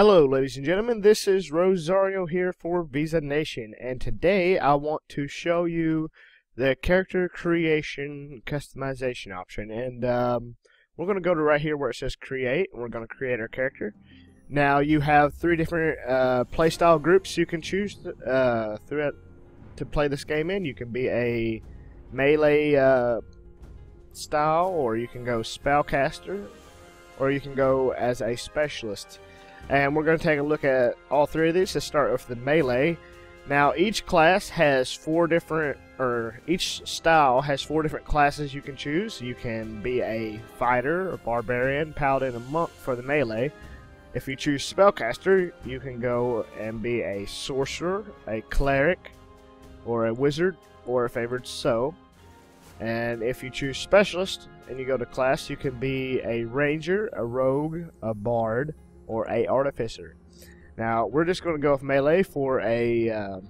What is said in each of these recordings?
Hello ladies and gentlemen, this is Rozzario here for VeezaNation, and today I want to show you the character creation customization option. And we're going to go to right here where it says create, and we're going to create our character. Now you have three different playstyle groups you can choose throughout to play this game in. You can be a melee style, or you can go spellcaster, or you can go as a specialist. And we're going to take a look at all three of these. Let's start with the melee. Now each class has each style has four different classes you can choose. You can be a fighter, a barbarian, paladin, and monk for the melee. If you choose spellcaster, you can go and be a sorcerer, a cleric, or a wizard, or a favored soul. And if you choose specialist and you go to class, you can be a ranger, a rogue, a bard, or a artificer. Now we're just going to go with melee for a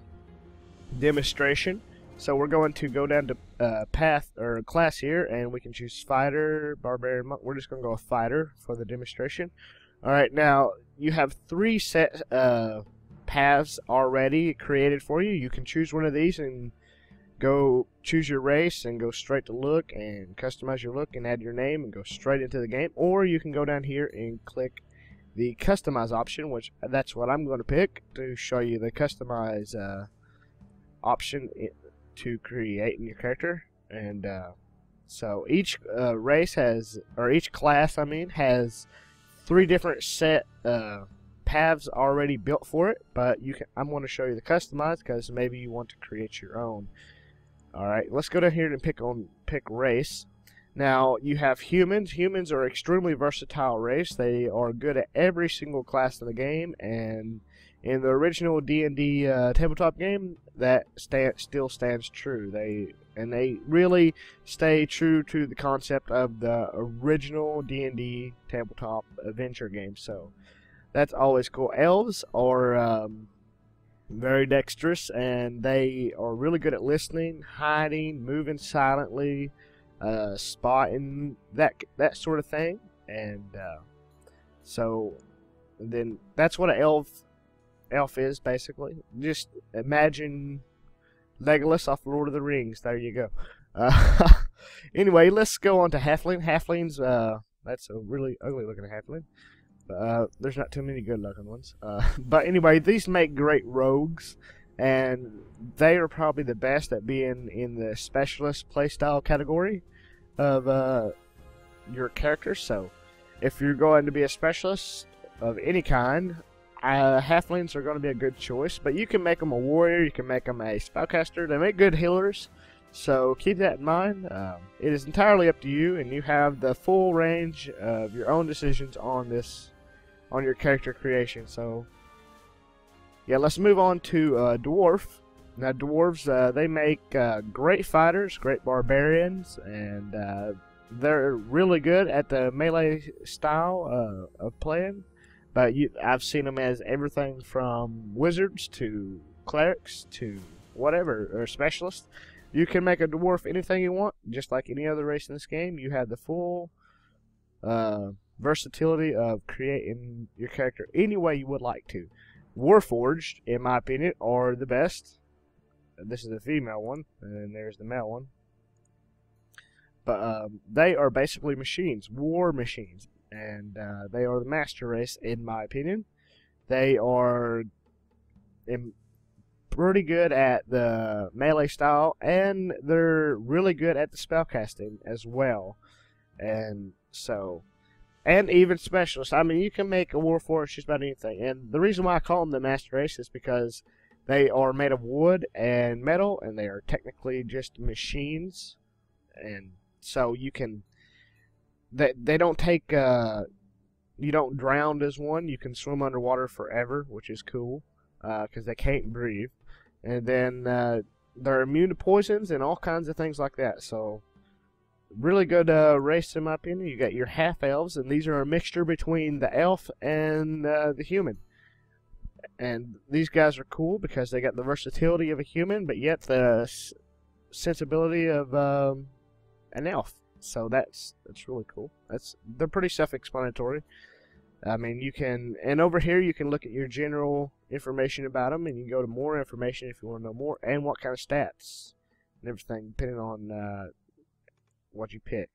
demonstration. So we're going to go down to path or class here, and we can choose fighter, barbarian, monk. We're just going to go with fighter for the demonstration. Alright, now you have three set paths already created for you. You can choose one of these and go choose your race and go straight to look and customize your look and add your name and go straight into the game. Or you can go down here and click the customize option, which that's what I'm going to pick to show you the customize option to create in your character. And so each race has, or each class I mean, has three different set paths already built for it, but I'm going to show you the customize because maybe you want to create your own. Alright, let's go down here and pick race. Now, you have humans. Humans are extremely versatile race. They are good at every single class of the game, and in the original D&D tabletop game, that still stands true. They really stay true to the concept of the original D&D tabletop adventure game, so that's always cool. Elves are very dexterous, and they are really good at listening, hiding, moving silently, spotting, that sort of thing. And so then that's what an elf is basically. Just imagine Legolas off Lord of the Rings. There you go. Anyway, let's go on to halfling. Halflings, that's a really ugly looking halfling. There's not too many good looking ones. But anyway, these make great rogues, and they are probably the best at being in the specialist playstyle category of your character. So if you're going to be a specialist of any kind, halflings are going to be a good choice. But you can make them a warrior, you can make them a spellcaster. They make good healers, so keep that in mind. It is entirely up to you, and you have the full range of your own decisions on your character creation. So yeah, let's move on to dwarf. Now dwarves, they make great fighters, great barbarians, and they're really good at the melee style of playing. But I've seen them as everything from wizards to clerics to whatever, or specialists. You can make a dwarf anything you want, just like any other race in this game. You have the full versatility of creating your character any way you would like to. Warforged, in my opinion, are the best. This is the female one, and there's the male one. But they are basically machines, war machines, and they are the master race, in my opinion. They are pretty good at the melee style, and they're really good at the spellcasting as well. And so, and even specialists. I mean, you can make a warforged just about anything. And the reason why I call them the master race is because they are made of wood and metal, and they are technically just machines. And so you can, they don't take, you don't drown as one. You can swim underwater forever, which is cool, because they can't breathe. And then they're immune to poisons and all kinds of things like that. So really good race, in my opinion. You got your half elves, and these are a mixture between the elf and the human. And these guys are cool because they got the versatility of a human, but yet the sensibility of an elf. So that's really cool. They're pretty self-explanatory. I mean, you can, and over here you can look at your general information about them, and you can go to more information if you want to know more, and what kind of stats and everything, depending on what you pick.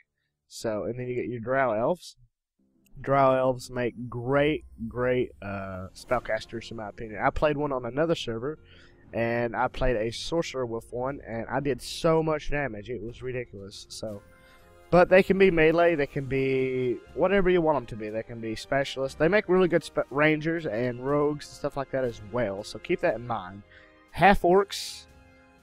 So, and then you get your Drow Elves. Drow Elves make great spellcasters, in my opinion. I played one on another server, and I played a sorcerer with one, and I did so much damage, it was ridiculous. So, but they can be melee, they can be whatever you want them to be. They can be specialists. They make really good rangers and rogues and stuff like that as well, so keep that in mind. Half-orcs,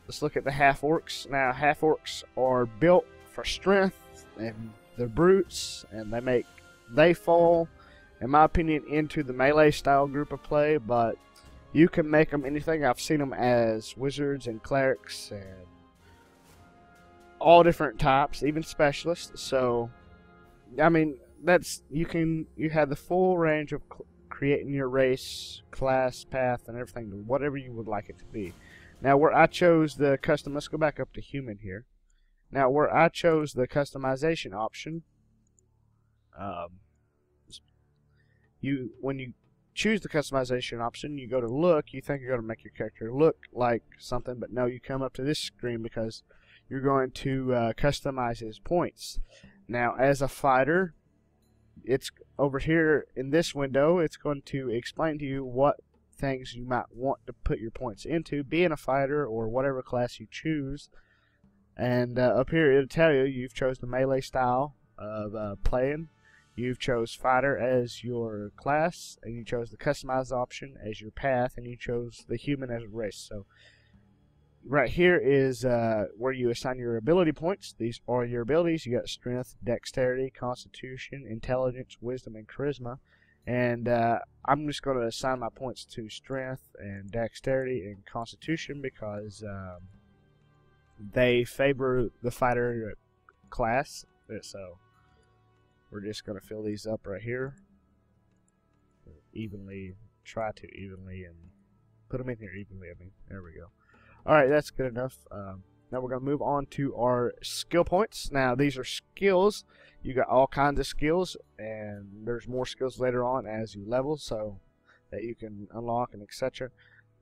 let's look at the half-orcs. Now, half-orcs are built for strength, and they're brutes, and they fall, in my opinion, into the melee style group of play, but you can make them anything. I've seen them as wizards and clerics and all different types, even specialists. So, I mean, you have the full range of creating your race, class, path, and everything to whatever you would like it to be. Now, where I chose the custom, let's go back up to human here. Now, where I chose the customization option, when you choose the customization option, you go to look, you think you're going to make your character look like something, but no, you come up to this screen because you're going to customize his points. Now, as a fighter, it's over here in this window, it's going to explain to you what things you might want to put your points into, being a fighter or whatever class you choose. And up here, it'll tell you you've chosen the melee style of playing. You've chose fighter as your class, and you chose the customized option as your path, and you chose the human as a race. So right here is where you assign your ability points. These are your abilities. You got strength, dexterity, constitution, intelligence, wisdom, and charisma. And I'm just going to assign my points to strength and dexterity and constitution because they favor the fighter class. So we're just going to fill these up right here. Try to evenly, and put them in here evenly, I mean. There we go. Alright, that's good enough. Now we're going to move on to our skill points. Now, these are skills. You got all kinds of skills, and there's more skills later on as you level, so that you can unlock and etc.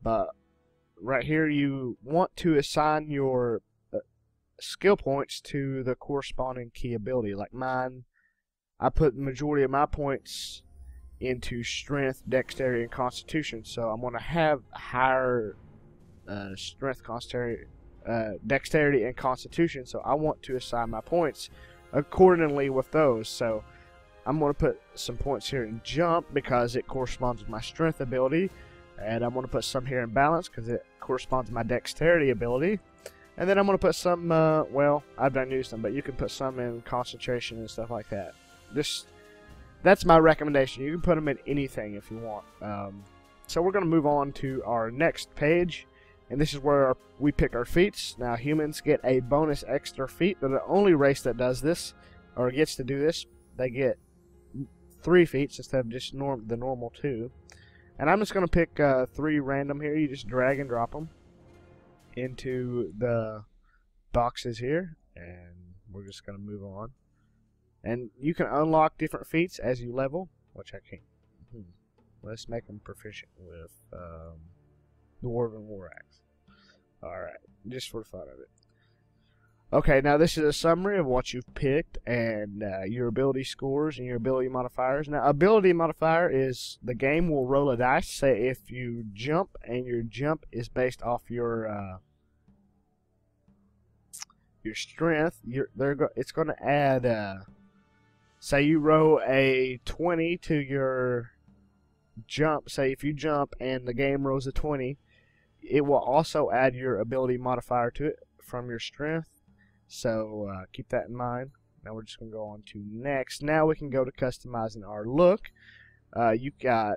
But right here, you want to assign your skill points to the corresponding key ability. Like mine, I put the majority of my points into strength, dexterity, and constitution. So I'm going to have higher strength, dexterity, and constitution. So I want to assign my points accordingly with those. So I'm going to put some points here in jump because it corresponds with my strength ability. And I'm going to put some here in balance because it corresponds to my dexterity ability. And then I'm going to put some, well, I've done use them, but you can put some in concentration and stuff like that. That's my recommendation. You can put them in anything if you want. So we're going to move on to our next page, and this is where we pick our feats. Now, humans get a bonus extra feat. They're the only race that does this, or gets to do this. They get 3 feats instead of just the normal 2. And I'm just going to pick 3 random here. You just drag and drop them into the boxes here, and we're just going to move on. And you can unlock different feats as you level, which I can't. Let's make them proficient with Dwarven War Axe. Alright, just for the fun of it. Okay, now this is a summary of what you've picked and your ability scores and your ability modifiers. Now, ability modifier is the game will roll a dice. Say if you jump and your jump is based off your strength, it's going to add. Say you roll a 20 to your jump. Say if you jump and the game rolls a 20, it will also add your ability modifier to it from your strength. So keep that in mind. Now we're just going to go on to next. Now we can go to customizing our look. You got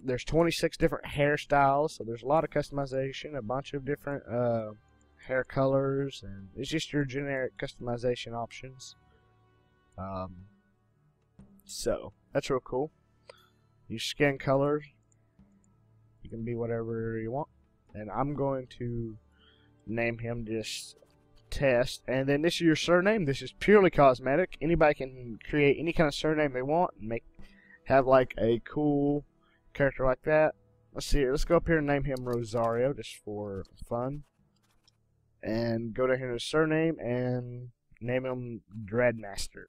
there's 26 different hairstyles, so there's a lot of customization, a bunch of different hair colors, and it's just your generic customization options. So that's real cool. Your skin colors, you can be whatever you want, and I'm going to name him just Test. And then this is your surname. This is purely cosmetic. Anybody can create any kind of surname they want and have like a cool character like that. Let's see here. Let's go up here and name him Rozzario just for fun. And go down here to surname and name him Dreadmaster.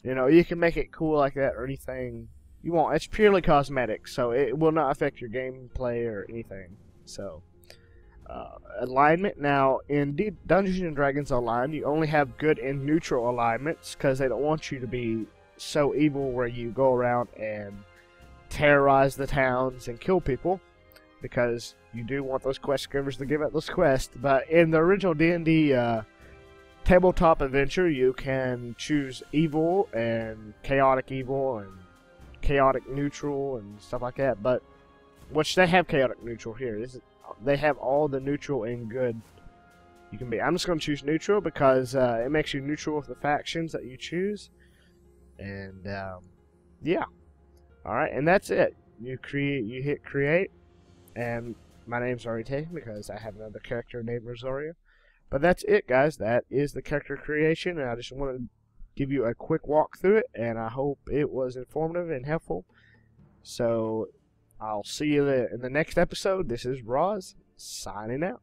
You know, you can make it cool like that or anything you want. It's purely cosmetic, so it will not affect your gameplay or anything. So, alignment. Now, in Dungeons and Dragons Online, you only have good and neutral alignments because they don't want you to be so evil where you go around and terrorize the towns and kill people, because you do want those quest givers to give out those quests. But in the original D&D tabletop adventure, you can choose evil and chaotic neutral and stuff like that. But which they have chaotic neutral here. They have all the neutral and good you can be. I'm just going to choose neutral because it makes you neutral with the factions that you choose. And yeah. Alright, and that's it. You hit create, and my name's already taken because I have another character named Rozzario. But that's it, guys. That is the character creation, and I just wanted to give you a quick walk through it, and I hope it was informative and helpful. So I'll see you in the next episode. This is Roz, signing out.